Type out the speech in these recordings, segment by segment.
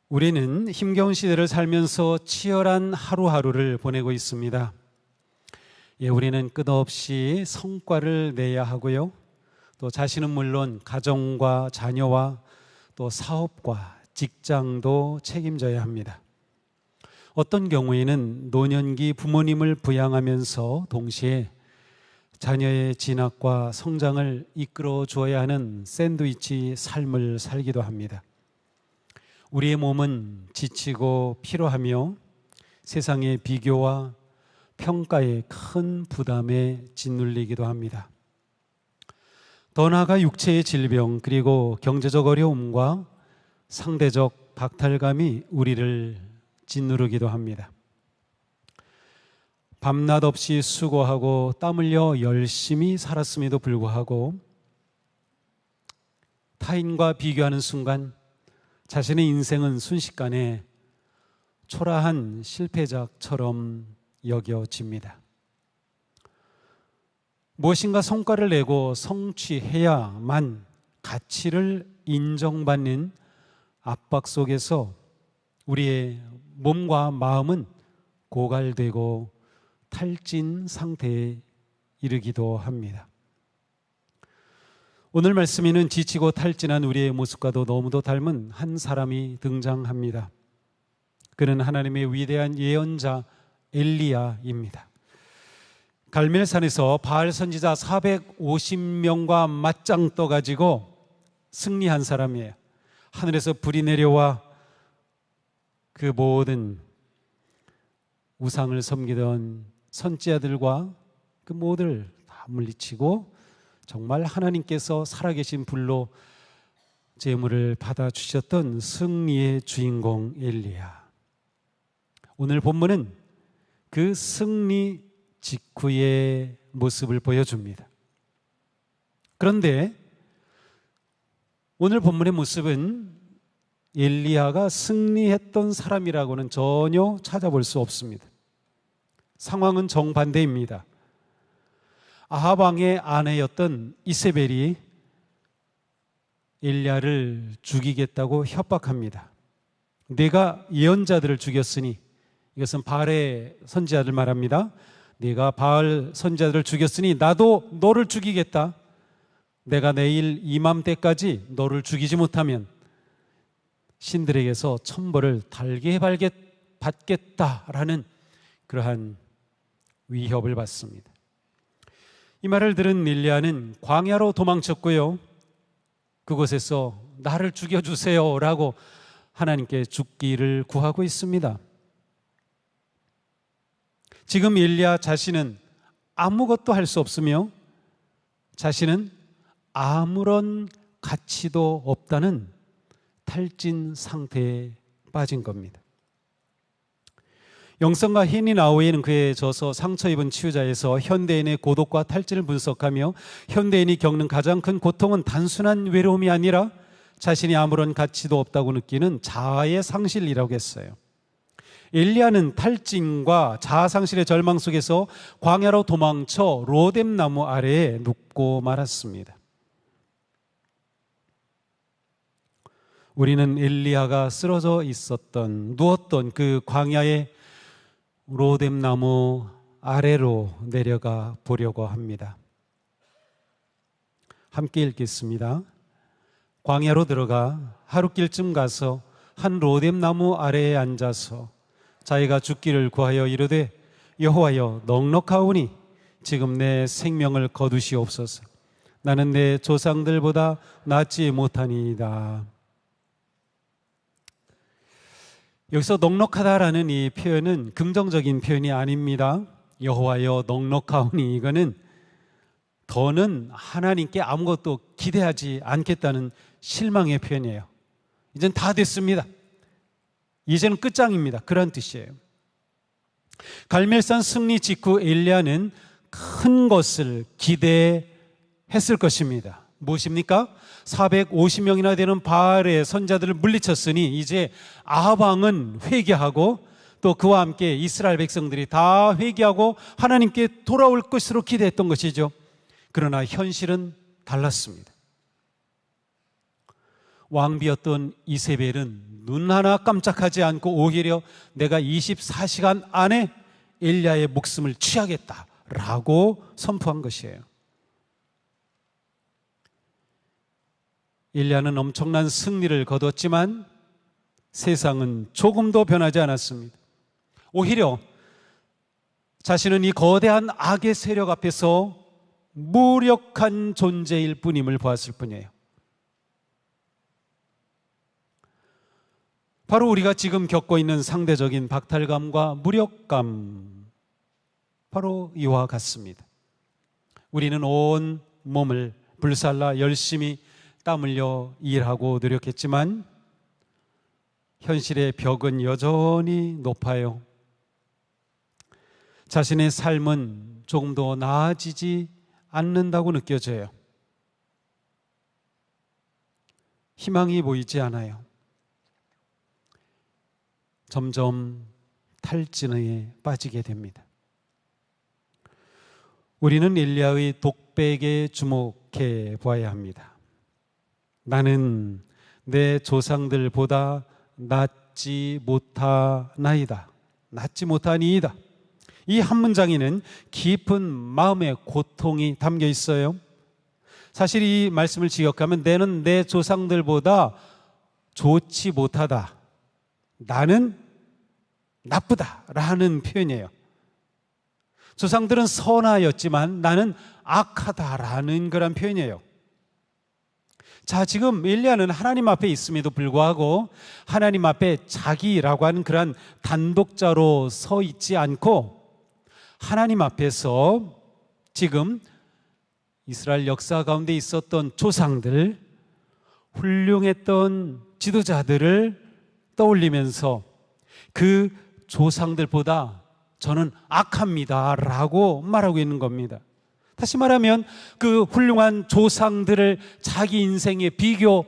우리는 힘겨운 시대를 살면서 치열한 하루하루를 보내고 있습니다. 우리는 끝없이 성과를 내야 하고요. 또 자신은 물론 가정과 자녀와 또 사업과 직장도 책임져야 합니다. 어떤 경우에는 노년기 부모님을 부양하면서 동시에 자녀의 진학과 성장을 이끌어 주어야 하는 샌드위치 삶을 살기도 합니다. 우리의 몸은 지치고 피로하며 세상의 비교와 평가에 큰 부담에 짓눌리기도 합니다. 더 나아가 육체의 질병 그리고 경제적 어려움과 상대적 박탈감이 우리를 짓누르기도 합니다. 밤낮 없이 수고하고 땀 흘려 열심히 살았음에도 불구하고 타인과 비교하는 순간 자신의 인생은 순식간에 초라한 실패작처럼 여겨집니다. 무엇인가 성과를 내고 성취해야만 가치를 인정받는 압박 속에서 우리의 몸과 마음은 고갈되고 탈진 상태에 이르기도 합니다. 오늘 말씀에는 지치고 탈진한 우리의 모습과도 너무도 닮은 한 사람이 등장합니다. 그는 하나님의 위대한 예언자 엘리야입니다. 갈멜산에서 바알 선지자 450명과 맞짱 떠가지고 승리한 사람이에요. 하늘에서 불이 내려와 그 모든 우상을 섬기던 선지자들과 그 모두를 다 물리치고 정말 하나님께서 살아계신 불로 제물을 받아주셨던 승리의 주인공 엘리야. 오늘 본문은 그 승리 직후의 모습을 보여줍니다. 그런데 오늘 본문의 모습은 엘리야가 승리했던 사람이라고는 전혀 찾아볼 수 없습니다. 상황은 정반대입니다. 아합 왕의 아내였던 이세벨이 엘리야를 죽이겠다고 협박합니다. 내가 예언자들을 죽였으니, 이것은 바알의 선지자들 말합니다. 내가 바알 선지자들을 죽였으니 나도 너를 죽이겠다. 내가 내일 이맘때까지 너를 죽이지 못하면 신들에게서 천벌을 달게 받겠다라는 그러한 위협을 받습니다. 이 말을 들은 엘리야는 광야로 도망쳤고요. 그곳에서 나를 죽여주세요 라고 하나님께 죽기를 구하고 있습니다. 지금 엘리야 자신은 아무것도 할 수 없으며 자신은 아무런 가치도 없다는 탈진 상태에 빠진 겁니다. 영성가 헤니 나우에는 그의 저서 상처 입은 치유자에서 현대인의 고독과 탈진을 분석하며 현대인이 겪는 가장 큰 고통은 단순한 외로움이 아니라 자신이 아무런 가치도 없다고 느끼는 자아의 상실이라고 했어요. 엘리야는 탈진과 자아 상실의 절망 속에서 광야로 도망쳐 로뎀나무 아래에 눕고 말았습니다. 우리는 엘리야가 쓰러져 있었던, 누웠던 그 광야의 로뎀나무 아래로 내려가 보려고 합니다. 함께 읽겠습니다. 광야로 들어가 하룻길쯤 가서 한 로뎀나무 아래에 앉아서 자기가 죽기를 구하여 이르되 여호와여 넉넉하오니 지금 내 생명을 거두시옵소서. 나는 내 조상들보다 낫지 못하니이다. 여기서 넉넉하다라는 이 표현은 긍정적인 표현이 아닙니다. 여호와여 넉넉하오니, 이거는 더는 하나님께 아무것도 기대하지 않겠다는 실망의 표현이에요. 이젠 다 됐습니다. 이제는 끝장입니다. 그런 뜻이에요. 갈멜산 승리 직후 엘리야는 큰 것을 기대했을 것입니다. 무엇입니까? 450명이나 되는 바알의 선자들을 물리쳤으니 이제 아합 왕은 회개하고 또 그와 함께 이스라엘 백성들이 다 회개하고 하나님께 돌아올 것으로 기대했던 것이죠. 그러나 현실은 달랐습니다. 왕비였던 이세벨은 눈 하나 깜짝하지 않고 오히려 내가 24시간 안에 엘리야의 목숨을 취하겠다라고 선포한 것이에요. 엘리야는 엄청난 승리를 거뒀지만 세상은 조금도 변하지 않았습니다. 오히려 자신은 이 거대한 악의 세력 앞에서 무력한 존재일 뿐임을 보았을 뿐이에요. 바로 우리가 지금 겪고 있는 상대적인 박탈감과 무력감, 바로 이와 같습니다. 우리는 온 몸을 불살라 열심히 땀 흘려 일하고 노력했지만 현실의 벽은 여전히 높아요. 자신의 삶은 조금 더 나아지지 않는다고 느껴져요. 희망이 보이지 않아요. 점점 탈진에 빠지게 됩니다. 우리는 엘리야의 독백에 주목해 보아야 합니다. 나는 내 조상들보다 낫지 못하나이다. 낫지 못하니이다. 이 한 문장에는 깊은 마음의 고통이 담겨 있어요. 사실 이 말씀을 지역하면 나는 내 조상들보다 좋지 못하다. 나는 나쁘다라는 표현이에요. 조상들은 선하였지만 나는 악하다라는 그런 표현이에요. 자, 지금 엘리야는 하나님 앞에 있음에도 불구하고 하나님 앞에 자기라고 하는 그런 단독자로 서 있지 않고 하나님 앞에서 지금 이스라엘 역사 가운데 있었던 조상들, 훌륭했던 지도자들을 떠올리면서 그 조상들보다 저는 악합니다 라고 말하고 있는 겁니다. 다시 말하면 그 훌륭한 조상들을 자기 인생의 비교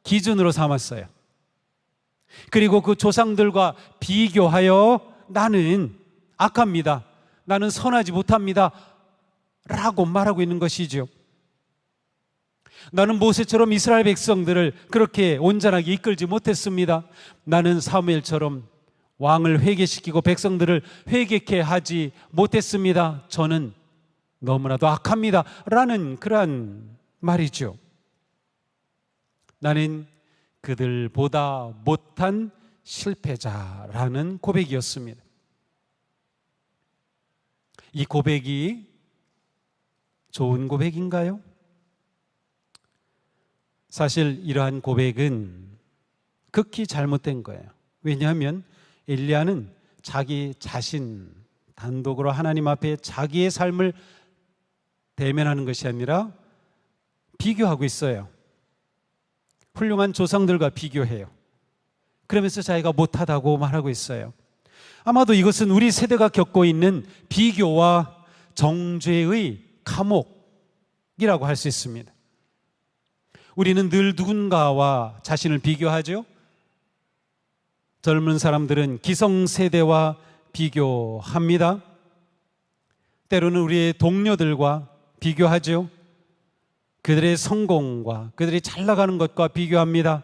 기준으로 삼았어요. 그리고 그 조상들과 비교하여 나는 악합니다, 나는 선하지 못합니다 라고 말하고 있는 것이죠. 나는 모세처럼 이스라엘 백성들을 그렇게 온전하게 이끌지 못했습니다. 나는 사무엘처럼 왕을 회개시키고 백성들을 회개케 하지 못했습니다. 저는 너무나도 악합니다 라는 그러한 말이죠. 나는 그들보다 못한 실패자라는 고백이었습니다. 이 고백이 좋은 고백인가요? 사실 이러한 고백은 극히 잘못된 거예요. 왜냐하면 엘리야는 자기 자신 단독으로 하나님 앞에 자기의 삶을 대면하는 것이 아니라 비교하고 있어요. 훌륭한 조상들과 비교해요. 그러면서 자기가 못하다고 말하고 있어요. 아마도 이것은 우리 세대가 겪고 있는 비교와 정죄의 감옥이라고 할 수 있습니다. 우리는 늘 누군가와 자신을 비교하죠. 젊은 사람들은 기성세대와 비교합니다. 때로는 우리의 동료들과 비교하죠. 그들의 성공과 그들이 잘 나가는 것과 비교합니다.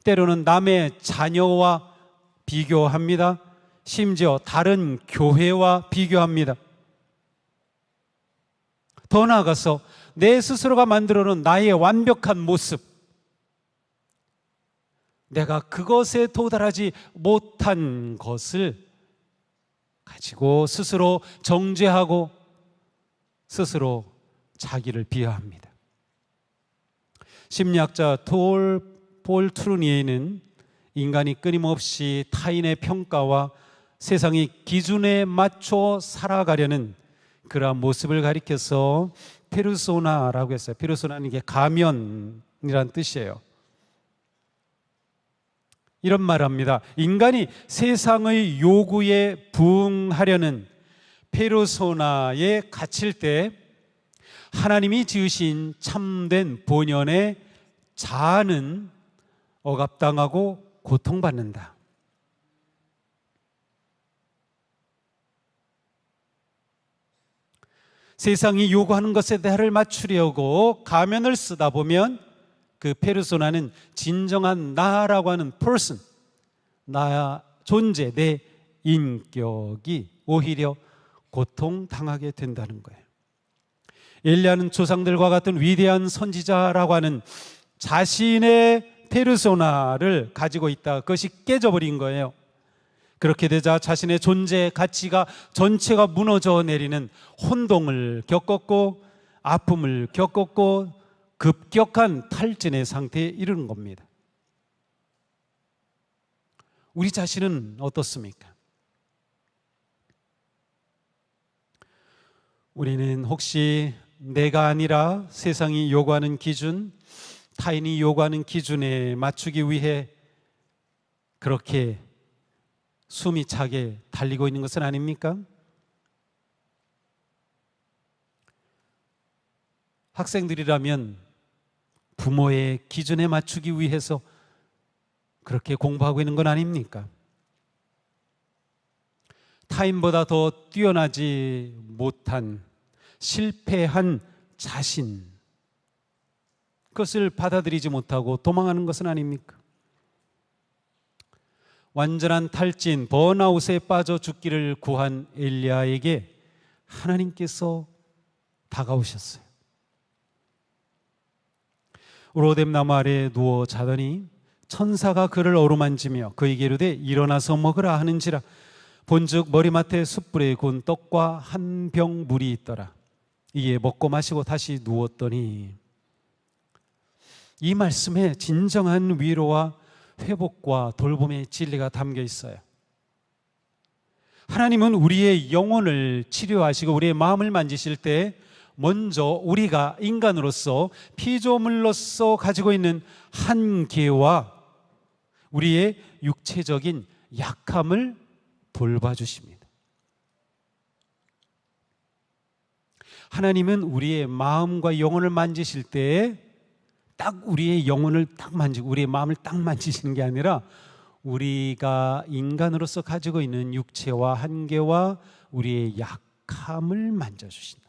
때로는 남의 자녀와 비교합니다. 심지어 다른 교회와 비교합니다. 더 나아가서 내 스스로가 만들어놓은 나의 완벽한 모습, 내가 그것에 도달하지 못한 것을 가지고 스스로 정죄하고 스스로 자기를 비하합니다. 심리학자 폴 트루니에는 인간이 끊임없이 타인의 평가와 세상의 기준에 맞춰 살아가려는 그러한 모습을 가리켜서 페르소나라고 했어요. 페르소나는 이게 가면이란 뜻이에요. 이런 말을 합니다. 인간이 세상의 요구에 부응하려는 페르소나에 갇힐 때 하나님이 지으신 참된 본연의 자아는 억압당하고 고통받는다. 세상이 요구하는 것에 대화를 맞추려고 가면을 쓰다 보면 그 페르소나는 진정한 나라고 하는 person, 나 존재, 내 인격이 오히려 고통당하게 된다는 거예요. 엘리야는 조상들과 같은 위대한 선지자라고 하는 자신의 페르소나를 가지고 있다. 그것이 깨져버린 거예요. 그렇게 되자 자신의 존재 가치가 전체가 무너져 내리는 혼동을 겪었고 아픔을 겪었고 급격한 탈진의 상태에 이르는 겁니다. 우리 자신은 어떻습니까? 우리는 혹시 내가 아니라 세상이 요구하는 기준, 타인이 요구하는 기준에 맞추기 위해 그렇게 숨이 차게 달리고 있는 것은 아닙니까? 학생들이라면 부모의 기준에 맞추기 위해서 그렇게 공부하고 있는 건 아닙니까? 타인보다 더 뛰어나지 못한 실패한 자신, 그것을 받아들이지 못하고 도망하는 것은 아닙니까? 완전한 탈진, 번아웃에 빠져 죽기를 구한 엘리야에게 하나님께서 다가오셨어요. 로뎀 나무 아래에 누워 자더니 천사가 그를 어루만지며 그에게 이르되 일어나서 먹으라 하는지라. 본즉 머리맡에 숯불에 구운 떡과 한 병 물이 있더라. 이에 먹고 마시고 다시 누웠더니, 이 말씀에 진정한 위로와 회복과 돌봄의 진리가 담겨 있어요. 하나님은 우리의 영혼을 치료하시고 우리의 마음을 만지실 때 먼저 우리가 인간으로서 피조물로서 가지고 있는 한계와 우리의 육체적인 약함을 돌봐주십니다. 하나님은 우리의 마음과 영혼을 만지실 때에 딱 우리의 영혼을 딱 만지고 우리의 마음을 딱 만지시는 게 아니라 우리가 인간으로서 가지고 있는 육체와 한계와 우리의 약함을 만져주신다.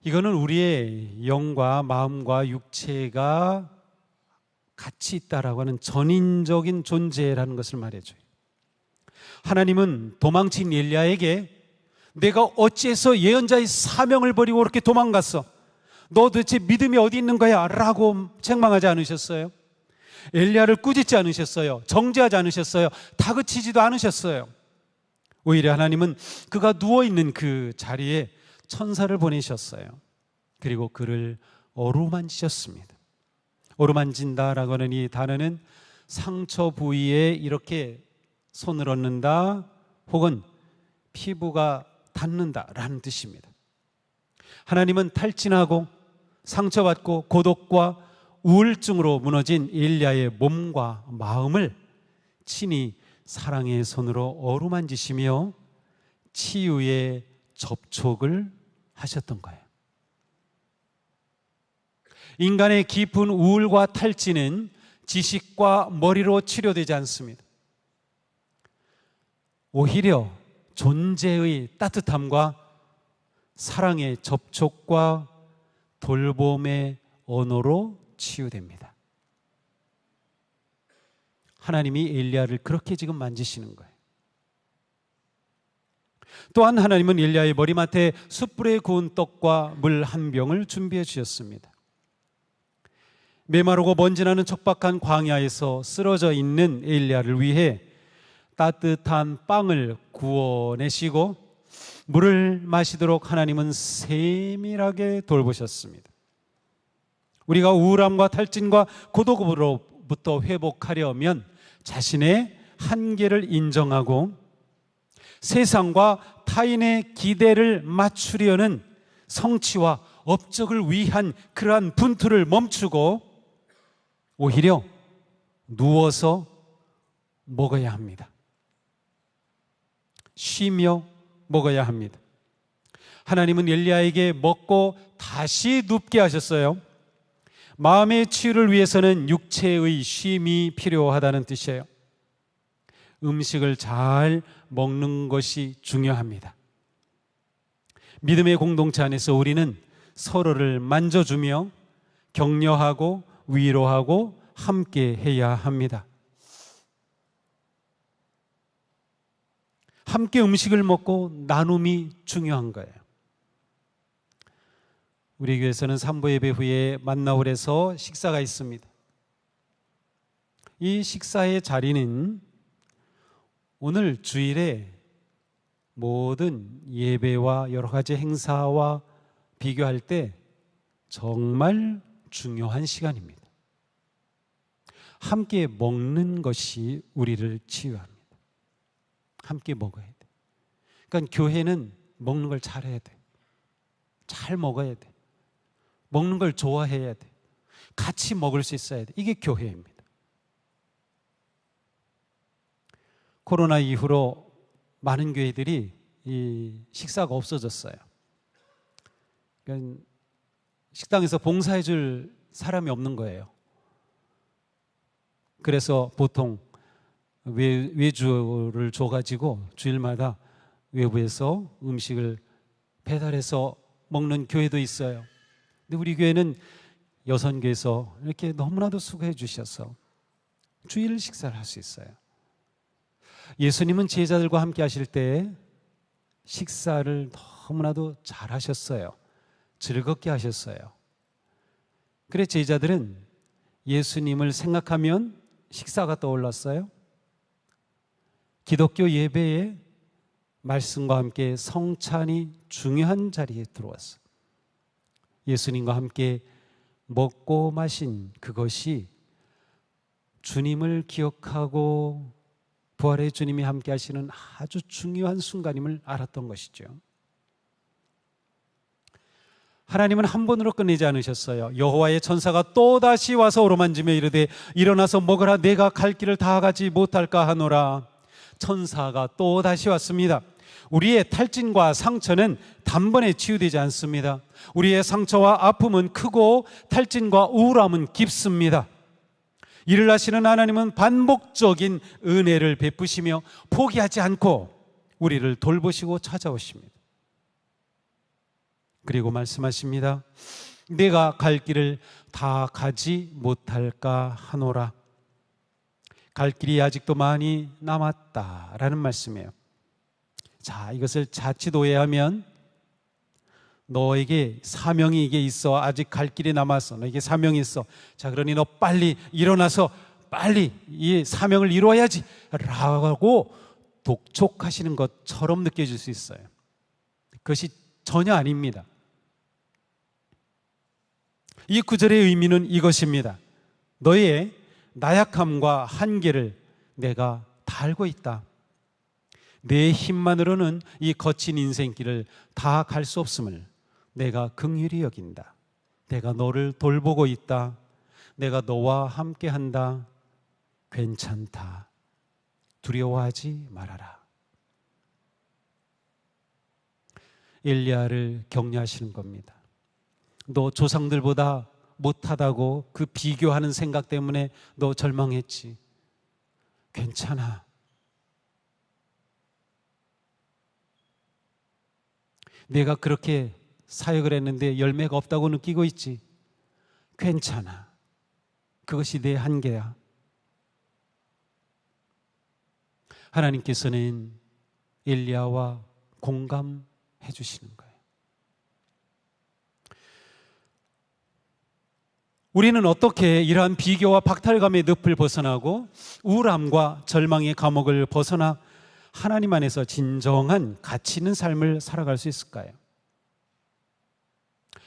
이거는 우리의 영과 마음과 육체가 같이 있다라고 하는 전인적인 존재라는 것을 말해줘요. 하나님은 도망친 엘리야에게 내가 어찌해서 예언자의 사명을 버리고 그렇게 도망갔어? 너 도대체 믿음이 어디 있는 거야? 라고 책망하지 않으셨어요. 엘리야를 꾸짖지 않으셨어요. 정죄하지 않으셨어요. 다그치지도 않으셨어요. 오히려 하나님은 그가 누워있는 그 자리에 천사를 보내셨어요. 그리고 그를 어루만지셨습니다. 어루만진다라고 하는 이 단어는 상처 부위에 이렇게 손을 얹는다 혹은 피부가 닿는다라는 뜻입니다. 하나님은 탈진하고 상처받고 고독과 우울증으로 무너진 엘리야의 몸과 마음을 친히 사랑의 손으로 어루만지시며 치유의 접촉을 하셨던 거예요. 인간의 깊은 우울과 탈진은 지식과 머리로 치료되지 않습니다. 오히려 존재의 따뜻함과 사랑의 접촉과 돌봄의 언어로 치유됩니다. 하나님이 엘리야를 그렇게 지금 만지시는 거예요. 또한 하나님은 엘리야의 머리맡에 숯불에 구운 떡과 물 한 병을 준비해 주셨습니다. 메마르고 먼지나는 척박한 광야에서 쓰러져 있는 엘리야를 위해 따뜻한 빵을 구워내시고 물을 마시도록 하나님은 세밀하게 돌보셨습니다. 우리가 우울함과 탈진과 고독으로부터 회복하려면 자신의 한계를 인정하고 세상과 타인의 기대를 맞추려는 성취와 업적을 위한 그러한 분투를 멈추고 오히려 누워서 먹어야 합니다. 쉬며 먹어야 합니다. 하나님은 엘리야에게 먹고 다시 눕게 하셨어요. 마음의 치유를 위해서는 육체의 쉼이 필요하다는 뜻이에요. 음식을 잘 먹는 것이 중요합니다. 믿음의 공동체 안에서 우리는 서로를 만져주며 격려하고 위로하고 함께 해야 합니다. 함께 음식을 먹고 나눔이 중요한 거예요. 우리 교회에서는 삼부 예배 후에 만나홀에서 식사가 있습니다. 이 식사의 자리는 오늘 주일에 모든 예배와 여러 가지 행사와 비교할 때 정말 중요한 시간입니다. 함께 먹는 것이 우리를 치유합니다. 함께 먹어야 돼. 그러니까 교회는 먹는 걸 잘해야 돼. 잘 먹어야 돼. 먹는 걸 좋아해야 돼. 같이 먹을 수 있어야 돼. 이게 교회입니다. 코로나 이후로 많은 교회들이 이 식사가 없어졌어요. 그러니까 식당에서 봉사해 줄 사람이 없는 거예요. 그래서 보통 외주를 줘가지고 주일마다 외부에서 음식을 배달해서 먹는 교회도 있어요. 근데 우리 교회는 여선교에서 이렇게 너무나도 수고해 주셔서 주일 식사를 할 수 있어요. 예수님은 제자들과 함께 하실 때 식사를 너무나도 잘 하셨어요. 즐겁게 하셨어요. 그래 제자들은 예수님을 생각하면 식사가 떠올랐어요. 기독교 예배에 말씀과 함께 성찬이 중요한 자리에 들어왔어요. 예수님과 함께 먹고 마신 그것이 주님을 기억하고 부활의 주님이 함께 하시는 아주 중요한 순간임을 알았던 것이죠. 하나님은 한 번으로 끝내지 않으셨어요. 여호와의 천사가 또다시 와서 오로만지며 이르되 일어나서 먹으라 내가 갈 길을 다 가지 못할까 하노라. 천사가 또다시 왔습니다. 우리의 탈진과 상처는 단번에 치유되지 않습니다. 우리의 상처와 아픔은 크고 탈진과 우울함은 깊습니다. 이를 하시는 하나님은 반복적인 은혜를 베푸시며 포기하지 않고 우리를 돌보시고 찾아오십니다. 그리고 말씀하십니다. 내가 갈 길을 다 가지 못할까 하노라. 갈 길이 아직도 많이 남았다라는 말씀이에요. 자, 이것을 자칫 오해하면 너에게 사명이 이게 있어. 아직 갈 길이 남았어. 너에게 사명이 있어. 자, 그러니 너 빨리 일어나서 빨리 이 사명을 이루어야지 라고 독촉하시는 것처럼 느껴질 수 있어요. 그것이 전혀 아닙니다. 이 구절의 의미는 이것입니다. 너의 나약함과 한계를 내가 다 알고 있다. 내 힘만으로는 이 거친 인생길을 다 갈 수 없음을 내가 긍휼히 여긴다. 내가 너를 돌보고 있다. 내가 너와 함께한다. 괜찮다. 두려워하지 말아라. 엘리야를 격려하시는 겁니다. 너 조상들보다 못하다고 그 비교하는 생각 때문에 너 절망했지. 괜찮아. 내가 그렇게 사역을 했는데 열매가 없다고 느끼고 있지. 괜찮아. 그것이 내 한계야. 하나님께서는 엘리야와 공감해 주시는 거예요. 우리는 어떻게 이러한 비교와 박탈감의 늪을 벗어나고 우울함과 절망의 감옥을 벗어나 하나님 안에서 진정한 가치 있는 삶을 살아갈 수 있을까요?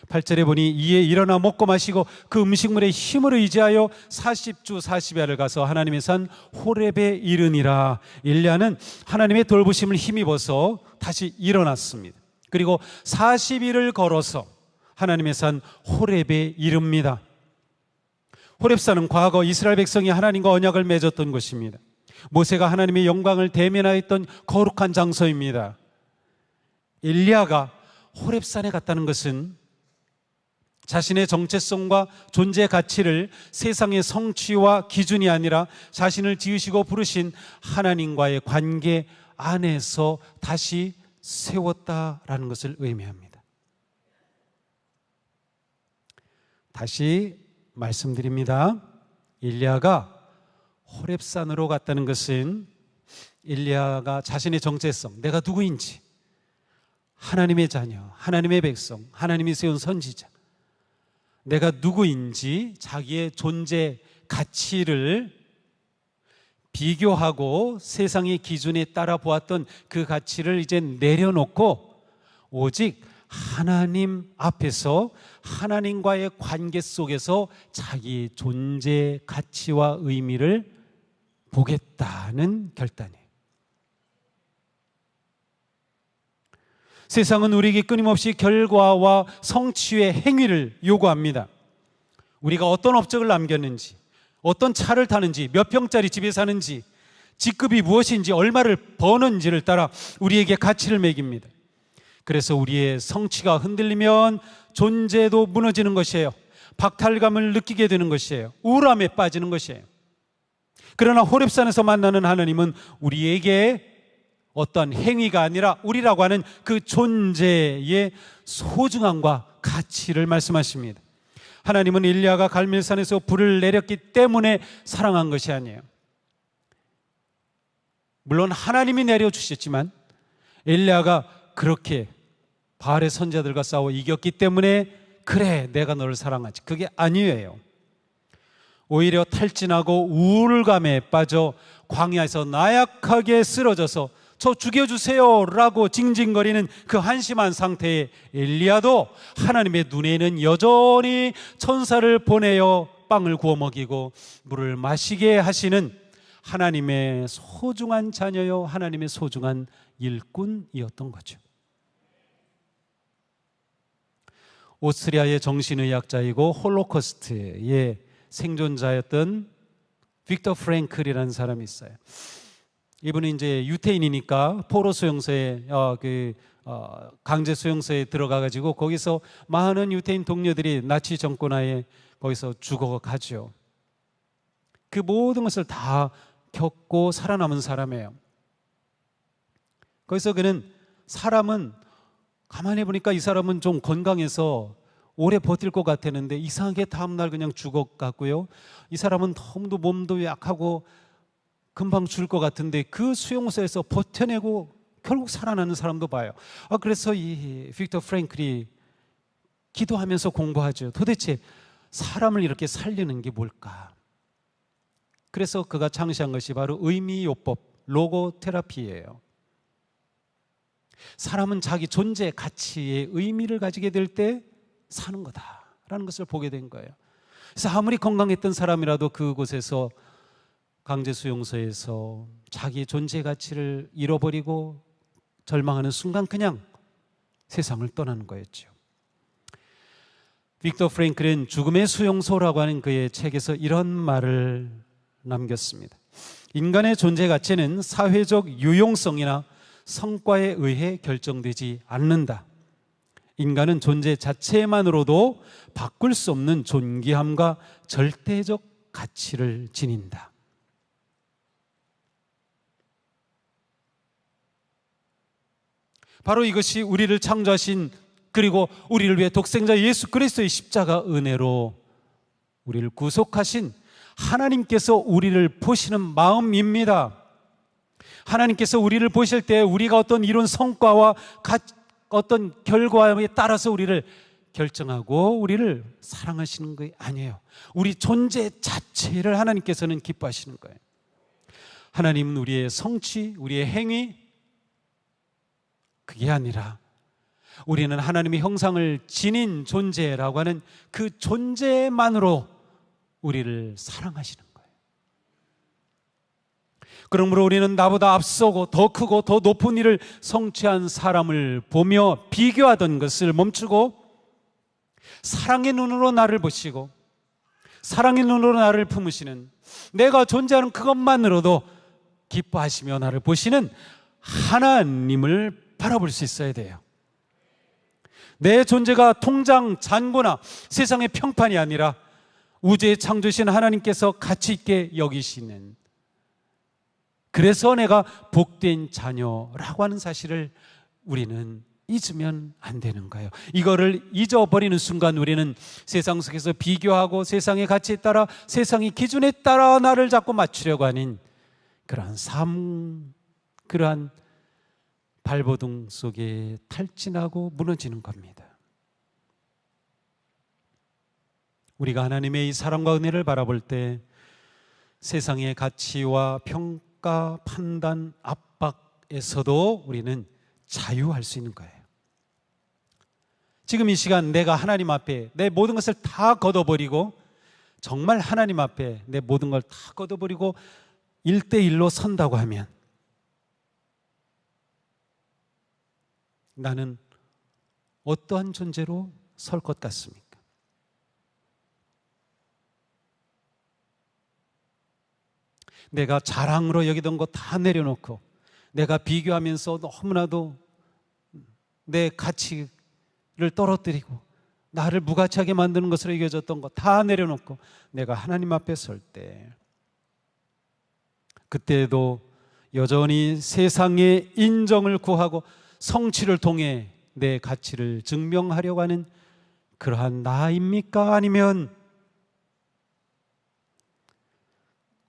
8절에 보니 이에 일어나 먹고 마시고 그 음식물의 힘을 의지하여 40주 40야를 가서 하나님의 산 호렙에 이르니라. 엘리야는 하나님의 돌보심을 힘입어서 다시 일어났습니다. 그리고 40일을 걸어서 하나님의 산 호렙에 이릅니다. 호렙산은 과거 이스라엘 백성이 하나님과 언약을 맺었던 곳입니다. 모세가 하나님의 영광을 대면하였던 거룩한 장소입니다. 엘리야가 호렙산에 갔다는 것은 자신의 정체성과 존재 가치를 세상의 성취와 기준이 아니라 자신을 지으시고 부르신 하나님과의 관계 안에서 다시 세웠다라는 것을 의미합니다. 다시 말씀드립니다. 엘리야가 호렙산으로 갔다는 것은 엘리야가 자신의 정체성, 내가 누구인지, 하나님의 자녀, 하나님의 백성, 하나님이 세운 선지자, 내가 누구인지 자기의 존재 가치를 비교하고 세상의 기준에 따라 보았던 그 가치를 이제 내려놓고 오직 하나님 앞에서 하나님과의 관계 속에서 자기의 존재 가치와 의미를 보겠다는 결단이에요. 세상은 우리에게 끊임없이 결과와 성취의 행위를 요구합니다. 우리가 어떤 업적을 남겼는지, 어떤 차를 타는지, 몇 평짜리 집에 사는지, 직급이 무엇인지, 얼마를 버는지를 따라 우리에게 가치를 매깁니다. 그래서 우리의 성취가 흔들리면 존재도 무너지는 것이에요. 박탈감을 느끼게 되는 것이에요. 우울함에 빠지는 것이에요. 그러나 호렙산에서 만나는 하나님은 우리에게 어떤 행위가 아니라 우리라고 하는 그 존재의 소중함과 가치를 말씀하십니다. 하나님은 엘리야가 갈멜산에서 불을 내렸기 때문에 사랑한 것이 아니에요. 물론 하나님이 내려주셨지만 엘리야가 그렇게 바알의 선자들과 싸워 이겼기 때문에 그래 내가 너를 사랑하지, 그게 아니에요. 오히려 탈진하고 우울감에 빠져 광야에서 나약하게 쓰러져서 저 죽여주세요 라고 징징거리는 그 한심한 상태의 엘리야도 하나님의 눈에는 여전히 천사를 보내어 빵을 구워 먹이고 물을 마시게 하시는 하나님의 소중한 자녀요, 하나님의 소중한 일꾼이었던 거죠. 오스트리아의 정신의학자이고 홀로코스트의 생존자였던 빅터 프랭클이라는 사람이 있어요. 이분은 이제 유태인이니까 포로 수용소에 강제 수용소에 들어가 가지고 거기서 많은 유태인 동료들이 나치 정권하에 거기서 죽어가죠. 그 모든 것을 다 겪고 살아남은 사람이에요. 거기서 그는 사람은 가만히 보니까 이 사람은 좀 건강해서 오래 버틸 것 같았는데 이상하게 다음날 그냥 죽어갔고요. 이 사람은 너무도 몸도 약하고 금방 죽을 것 같은데 그 수용소에서 버텨내고 결국 살아나는 사람도 봐요. 그래서 이 빅터 프랭클이 기도하면서 공부하죠. 도대체 사람을 이렇게 살리는 게 뭘까? 그래서 그가 창시한 것이 바로 의미요법, 로고테라피예요. 사람은 자기 존재 가치의 의미를 가지게 될 때 사는 거다라는 것을 보게 된 거예요. 그래서 아무리 건강했던 사람이라도 그곳에서 강제수용소에서 자기의 존재 가치를 잃어버리고 절망하는 순간 그냥 세상을 떠나는 거였죠. 빅터 프랭클은 죽음의 수용소라고 하는 그의 책에서 이런 말을 남겼습니다. 인간의 존재 가치는 사회적 유용성이나 성과에 의해 결정되지 않는다. 인간은 존재 자체만으로도 바꿀 수 없는 존귀함과 절대적 가치를 지닌다. 바로 이것이 우리를 창조하신 그리고 우리를 위해 독생자 예수 그리스도의 십자가 은혜로 우리를 구속하신 하나님께서 우리를 보시는 마음입니다. 하나님께서 우리를 보실 때 우리가 어떤 이룬 성과와 어떤 결과에 따라서 우리를 결정하고 우리를 사랑하시는 게 아니에요. 우리 존재 자체를 하나님께서는 기뻐하시는 거예요. 하나님은 우리의 성취, 우리의 행위, 그게 아니라 우리는 하나님의 형상을 지닌 존재라고 하는 그 존재만으로 우리를 사랑하시는 거예요. 그러므로 우리는 나보다 앞서고 더 크고 더 높은 일을 성취한 사람을 보며 비교하던 것을 멈추고 사랑의 눈으로 나를 보시고 사랑의 눈으로 나를 품으시는, 내가 존재하는 그것만으로도 기뻐하시며 나를 보시는 하나님을 바라볼 수 있어야 돼요. 내 존재가 통장 잔고나 세상의 평판이 아니라 우주의 창조신 하나님께서 가치 있게 여기시는, 그래서 내가 복된 자녀라고 하는 사실을 우리는 잊으면 안 되는 거예요. 이거를 잊어버리는 순간 우리는 세상 속에서 비교하고 세상의 가치에 따라, 세상의 기준에 따라 나를 자꾸 맞추려고 하는 그러한 발버둥 속에 탈진하고 무너지는 겁니다. 우리가 하나님의 이 사랑과 은혜를 바라볼 때 세상의 가치와 평가, 판단, 압박에서도 우리는 자유할 수 있는 거예요. 지금 이 시간 내가 하나님 앞에 내 모든 것을 다 걷어버리고, 정말 하나님 앞에 내 모든 걸 다 걷어버리고 1대1로 선다고 하면 나는 어떠한 존재로 설 것 같습니까? 내가 자랑으로 여기던 거 다 내려놓고, 내가 비교하면서 너무나도 내 가치를 떨어뜨리고 나를 무가치하게 만드는 것으로 여겨졌던 거 다 내려놓고 내가 하나님 앞에 설 때, 그때도 여전히 세상의 인정을 구하고 성취를 통해 내 가치를 증명하려고 하는 그러한 나입니까? 아니면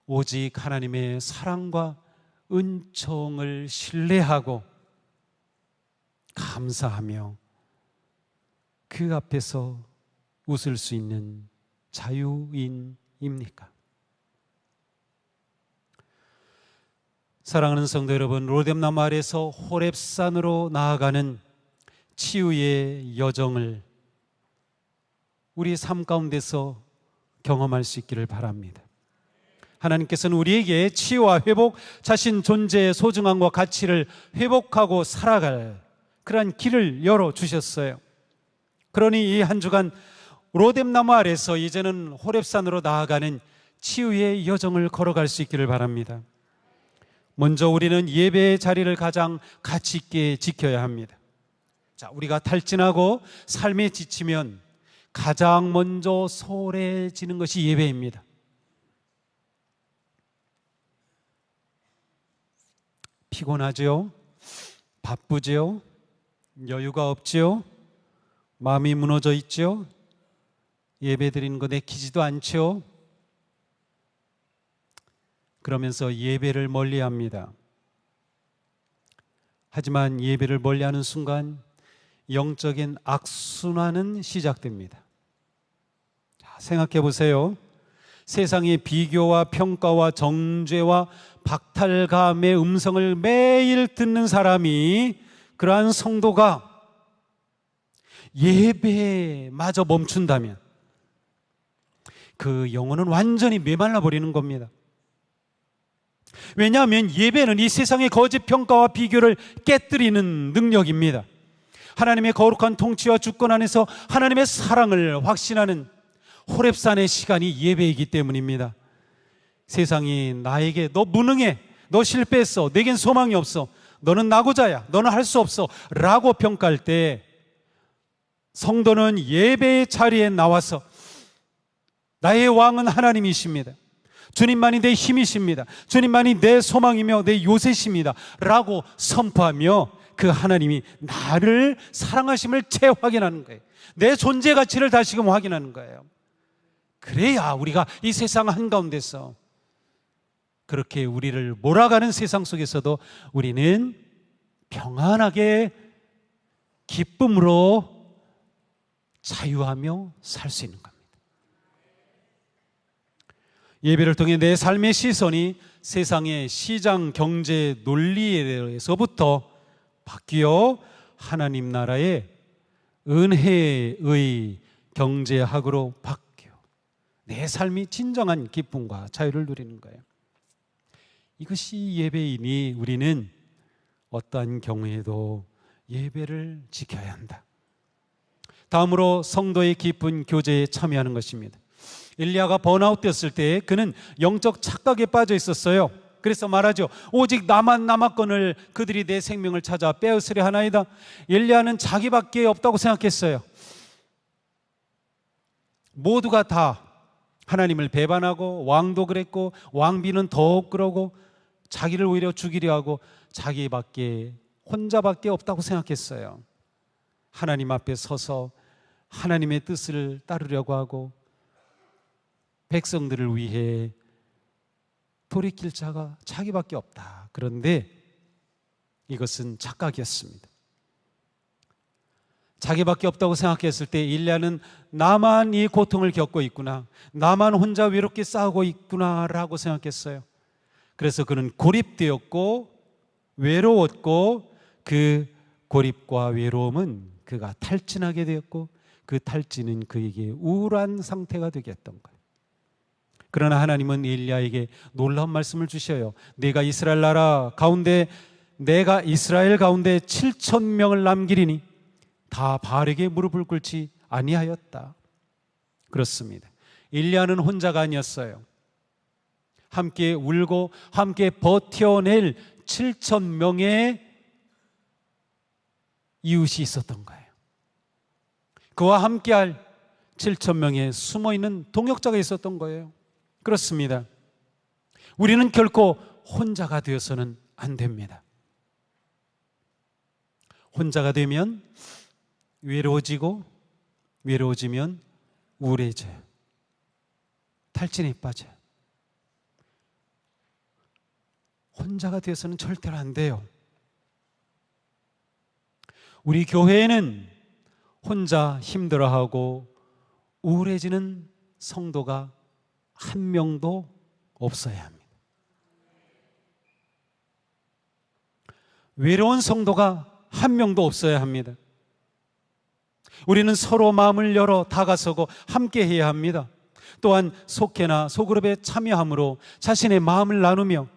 오직 하나님의 사랑과 은총을 신뢰하고 감사하며 그 앞에서 웃을 수 있는 자유인입니까? 사랑하는 성도 여러분, 로뎀나무 아래서 호렙산으로 나아가는 치유의 여정을 우리 삶 가운데서 경험할 수 있기를 바랍니다. 하나님께서는 우리에게 치유와 회복, 자신 존재의 소중함과 가치를 회복하고 살아갈 그러한 길을 열어주셨어요. 그러니 이 한 주간 로뎀나무 아래서 이제는 호렙산으로 나아가는 치유의 여정을 걸어갈 수 있기를 바랍니다. 먼저 우리는 예배의 자리를 가장 가치 있게 지켜야 합니다. 자, 우리가 탈진하고 삶에 지치면 가장 먼저 소홀해지는 것이 예배입니다. 피곤하죠? 바쁘죠? 여유가 없죠? 마음이 무너져 있죠? 예배 드리는 거 내키지도 않죠? 그러면서 예배를 멀리합니다. 하지만 예배를 멀리하는 순간 영적인 악순환은 시작됩니다. 자, 생각해 보세요. 세상의 비교와 평가와 정죄와 박탈감의 음성을 매일 듣는 사람이, 그러한 성도가 예배마저 멈춘다면 그 영혼은 완전히 메말라 버리는 겁니다. 왜냐하면 예배는 이 세상의 거짓 평가와 비교를 깨뜨리는 능력입니다. 하나님의 거룩한 통치와 주권 안에서 하나님의 사랑을 확신하는 호렙산의 시간이 예배이기 때문입니다. 세상이 나에게 너 무능해, 너 실패했어, 내겐 소망이 없어, 너는 낙오자야, 너는 할 수 없어 라고 평가할 때 성도는 예배의 자리에 나와서 나의 왕은 하나님이십니다, 주님만이 내 힘이십니다, 주님만이 내 소망이며 내 요새십니다 라고 선포하며 그 하나님이 나를 사랑하심을 재확인하는 거예요. 내 존재 가치를 다시금 확인하는 거예요. 그래야 우리가 이 세상 한가운데서, 그렇게 우리를 몰아가는 세상 속에서도 우리는 평안하게 기쁨으로 자유하며 살 수 있는 겁니다. 예배를 통해 내 삶의 시선이 세상의 시장 경제 논리에서부터 바뀌어 하나님 나라의 은혜의 경제학으로 바뀌어 내 삶이 진정한 기쁨과 자유를 누리는 거예요. 이것이 예배이니 우리는 어떠한 경우에도 예배를 지켜야 한다. 다음으로 성도의 깊은 교제에 참여하는 것입니다. 엘리야가 번아웃 됐을 때 그는 영적 착각에 빠져 있었어요. 그래서 말하죠. 오직 나만 남았거늘 그들이 내 생명을 찾아 빼앗으려 하나이다. 엘리야는 자기밖에 없다고 생각했어요. 모두가 다 하나님을 배반하고, 왕도 그랬고, 왕비는 더욱 그러고, 자기를 오히려 죽이려 하고, 자기밖에 혼자밖에 없다고 생각했어요. 하나님 앞에 서서 하나님의 뜻을 따르려고 하고 백성들을 위해 돌이킬 자가 자기밖에 없다. 그런데 이것은 착각이었습니다. 자기밖에 없다고 생각했을 때 일리야는 나만 이 고통을 겪고 있구나, 나만 혼자 외롭게 싸우고 있구나라고 생각했어요. 그래서 그는 고립되었고 외로웠고, 그 고립과 외로움은 그가 탈진하게 되었고, 그 탈진은 그에게 우울한 상태가 되게 했던 거예요. 그러나 하나님은 엘리야에게 놀라운 말씀을 주셔요. 내가 이스라엘 가운데 7천 명을 남기리니 다 바알에게 무릎을 꿇지 아니하였다. 그렇습니다. 엘리야는 혼자가 아니었어요. 함께 울고 함께 버텨낼 7천 명의 이웃이 있었던 거예요. 그와 함께할 7천 명의 숨어있는 동역자가 있었던 거예요. 그렇습니다. 우리는 결코 혼자가 되어서는 안 됩니다. 혼자가 되면 외로워지면 우울해져요. 탈진에 빠져요. 혼자가 되어서는 절대로 안 돼요. 우리 교회에는 혼자 힘들어하고 우울해지는 성도가 한 명도 없어야 합니다. 외로운 성도가 한 명도 없어야 합니다. 우리는 서로 마음을 열어 다가서고 함께 해야 합니다. 또한 속회나 소그룹에 참여함으로 자신의 마음을 나누며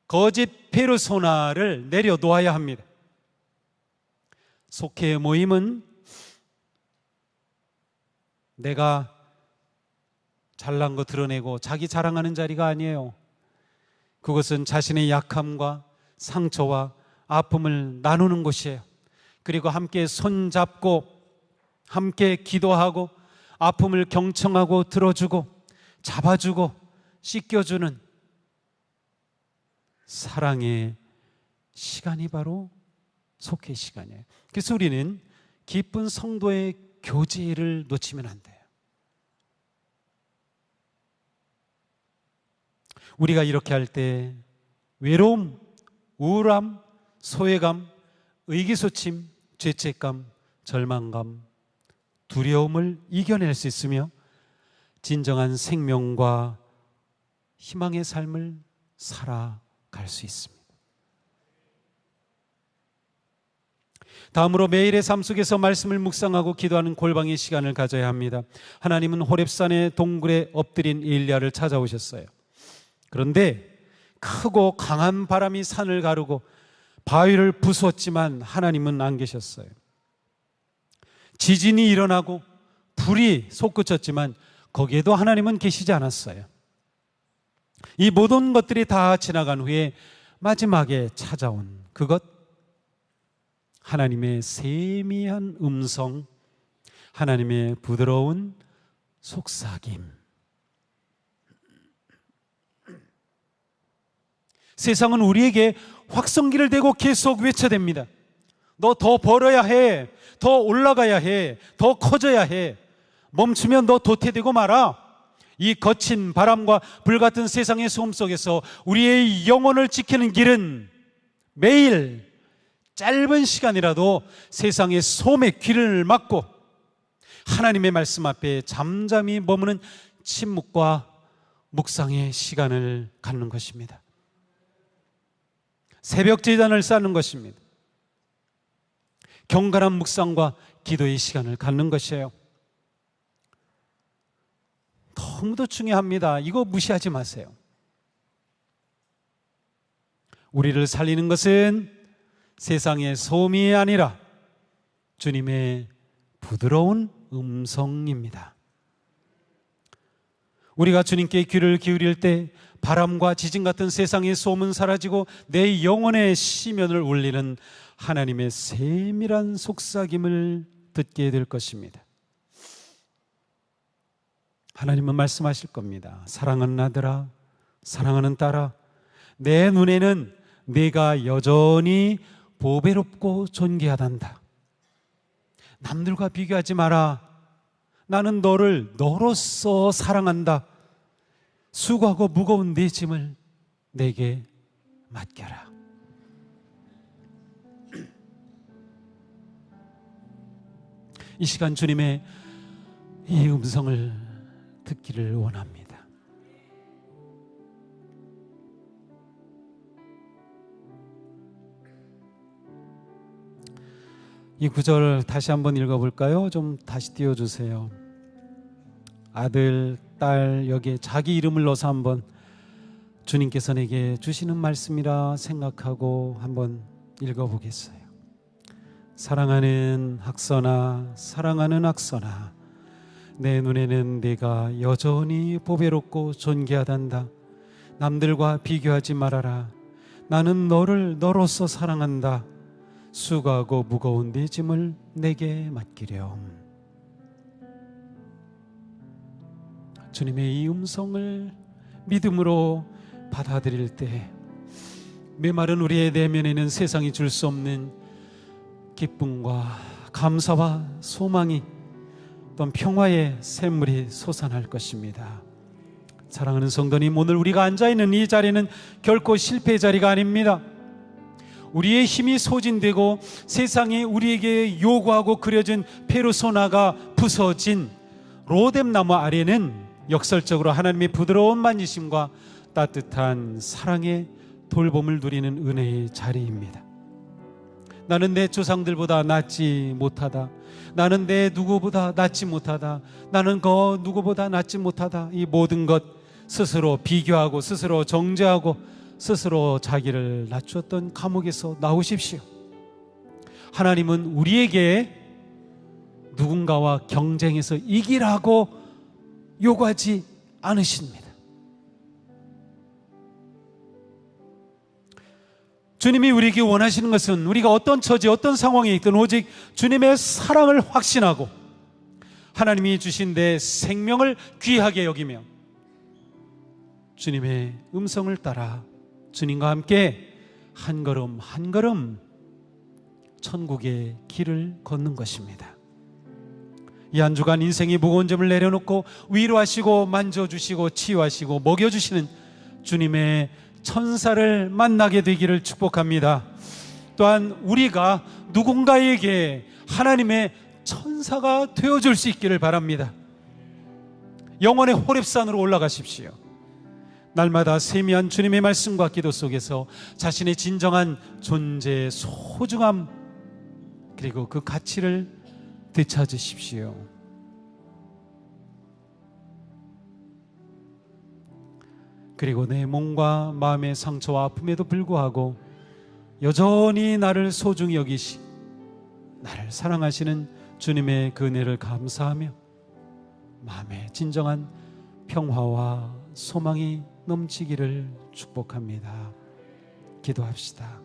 거짓 페르소나를 내려놓아야 합니다. 속회의 모임은 내가 잘난 거 드러내고 자기 자랑하는 자리가 아니에요. 그것은 자신의 약함과 상처와 아픔을 나누는 곳이에요. 그리고 함께 손잡고 함께 기도하고 아픔을 경청하고 들어주고 잡아주고 씻겨주는 사랑의 시간이 바로 속회 시간이에요. 그래서 우리는 기쁜 성도의 교제를 놓치면 안 돼요. 우리가 이렇게 할 때 외로움, 우울함, 소외감, 의기소침, 죄책감, 절망감, 두려움을 이겨낼 수 있으며 진정한 생명과 희망의 삶을 살아갈 수 있습니다. 다음으로 매일의 삶 속에서 말씀을 묵상하고 기도하는 골방의 시간을 가져야 합니다. 하나님은 호렙산의 동굴에 엎드린 엘리야를 찾아오셨어요. 그런데 크고 강한 바람이 산을 가르고 바위를 부수었지만 하나님은 안 계셨어요. 지진이 일어나고 불이 솟구쳤지만 거기에도 하나님은 계시지 않았어요. 이 모든 것들이 다 지나간 후에 마지막에 찾아온 그것, 하나님의 세미한 음성, 하나님의 부드러운 속삭임. 세상은 우리에게 확성기를 대고 계속 외쳐댑니다. 너 더 벌어야 해, 더 올라가야 해, 더 커져야 해. 멈추면 너 도태되고 말아. 이 거친 바람과 불같은 세상의 소음 속에서 우리의 영혼을 지키는 길은 매일 짧은 시간이라도 세상의 소음에 귀를 막고 하나님의 말씀 앞에 잠잠히 머무는 침묵과 묵상의 시간을 갖는 것입니다. 새벽 제단을 쌓는 것입니다. 경건한 묵상과 기도의 시간을 갖는 것이에요. 너무도 중요합니다. 이거 무시하지 마세요. 우리를 살리는 것은 세상의 소음이 아니라 주님의 부드러운 음성입니다. 우리가 주님께 귀를 기울일 때 바람과 지진 같은 세상의 소음은 사라지고 내 영혼의 시면을 울리는 하나님의 세밀한 속삭임을 듣게 될 것입니다. 하나님은 말씀하실 겁니다. 사랑하는 아들아, 사랑하는 딸아, 내 눈에는 네가 여전히 보배롭고 존귀하단다. 남들과 비교하지 마라. 나는 너를 너로서 사랑한다. 수고하고 무거운 네 짐을 내게 맡겨라. 이 시간 주님의 이 음성을 듣기를 원합니다. 이 구절 다시 한번 읽어볼까요? 좀 다시 띄워주세요. 아들, 딸, 여기에 자기 이름을 넣어서 한번 주님께서 내게 주시는 말씀이라 생각하고 한번 읽어보겠어요. 사랑하는 학선아, 사랑하는 학선아, 내 눈에는 네가 여전히 보배롭고 존귀하단다. 남들과 비교하지 말아라. 나는 너를 너로서 사랑한다. 수고하고 무거운 네 짐을 내게 맡기렴. 주님의 이 음성을 믿음으로 받아들일 때 메마른 우리의 내면에는 세상이 줄 수 없는 기쁨과 감사와 소망이 또한 평화의 샘물이 솟아날 것입니다. 사랑하는 성도님, 오늘 우리가 앉아있는 이 자리는 결코 실패의 자리가 아닙니다. 우리의 힘이 소진되고 세상이 우리에게 요구하고 그려진 페르소나가 부서진 로뎀나무 아래는 역설적으로 하나님의 부드러운 만지심과 따뜻한 사랑의 돌봄을 누리는 은혜의 자리입니다. 나는 내 조상들보다 낫지 못하다. 나는 내 누구보다 낫지 못하다. 나는 그 누구보다 낫지 못하다. 이 모든 것 스스로 비교하고 스스로 정죄하고 스스로 자기를 낮추었던 감옥에서 나오십시오. 하나님은 우리에게 누군가와 경쟁해서 이기라고 요구하지 않으십니다. 주님이 우리에게 원하시는 것은 우리가 어떤 처지, 어떤 상황에 있든 오직 주님의 사랑을 확신하고 하나님이 주신 내 생명을 귀하게 여기며 주님의 음성을 따라 주님과 함께 한 걸음 한 걸음 천국의 길을 걷는 것입니다. 이 한 주간 인생의 무거운 점을 내려놓고 위로하시고 만져주시고 치유하시고 먹여주시는 주님의 천사를 만나게 되기를 축복합니다. 또한 우리가 누군가에게 하나님의 천사가 되어줄 수 있기를 바랍니다. 영원의 호렙산으로 올라가십시오. 날마다 세미한 주님의 말씀과 기도 속에서 자신의 진정한 존재의 소중함 그리고 그 가치를 되찾으십시오. 그리고 내 몸과 마음의 상처와 아픔에도 불구하고 여전히 나를 소중히 여기시 나를 사랑하시는 주님의 그 은혜를 감사하며 마음에 진정한 평화와 소망이 넘치기를 축복합니다. 기도합시다.